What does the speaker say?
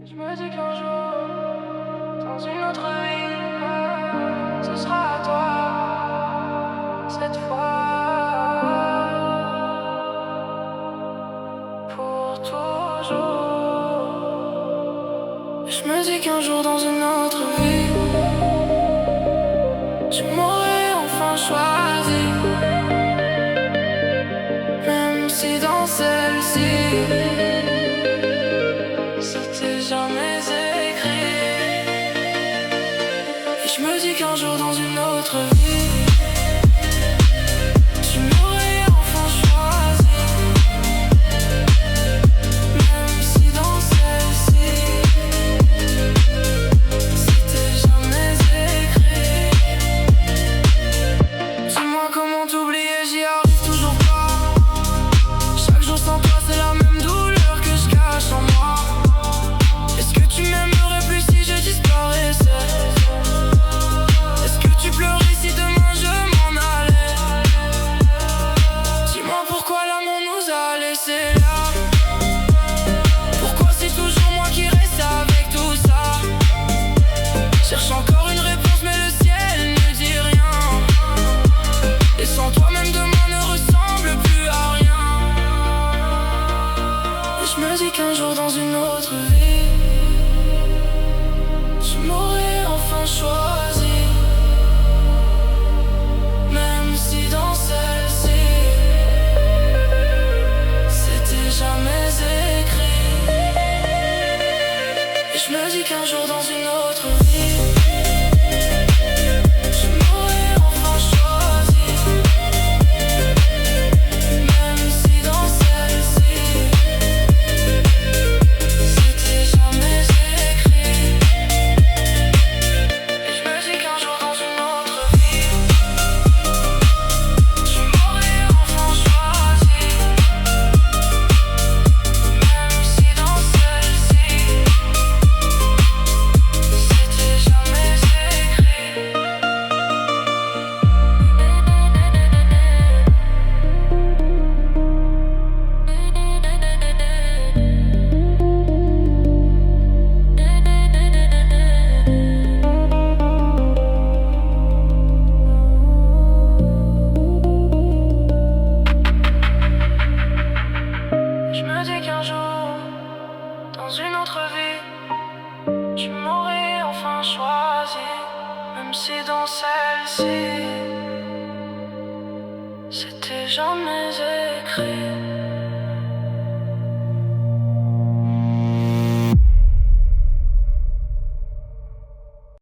Je me dis qu'un jour, dans une autre vie, ce sera à toi, cette fois, pour toujours. Je me dis qu'un jour, dans une autre vie, tu m'aurais enfin choisi, même si dans celle-ci c'était jamais écrit. Et je me dis qu'un jour dans une autre vie, tu m'aurais enfin choisi, même si dans celle-ci c'était jamais écrit. Dis-moi comment t'oublier, j'y arrive toujours pas. Chaque jour sans toi c'est la même douleur que je cache en moi. Est-ce que tu m'aimerais plus si je disparaissais? Est-ce que tu pleurais si demain je m'en allais? Dis-moi pourquoi l'amour nous a laissés là. Pourquoi c'est toujours moi qui reste avec tout ça? Cherche encore une réponse mais le ciel ne dit rien. Et sans toi même demain ne ressemble plus à rien. Et je me dis qu'un jour dans une autre vie, tu m'aurais enfin choisi, même si dans celle-ci c'était jamais écrit. Et je me dis qu'un jour dans une autre vie, tu m'aurais enfin choisi, même si dans celle-ci c'était jamais écrit. Et je me dis qu'un jour dans une autre vie, tu m'aurais enfin choisi, même si dans celle-ci c'était jamais écrit. Je me dis qu'un jour, dans une autre vie, tu m'aurais enfin choisi, même si dans celle-ci c'était jamais écrit.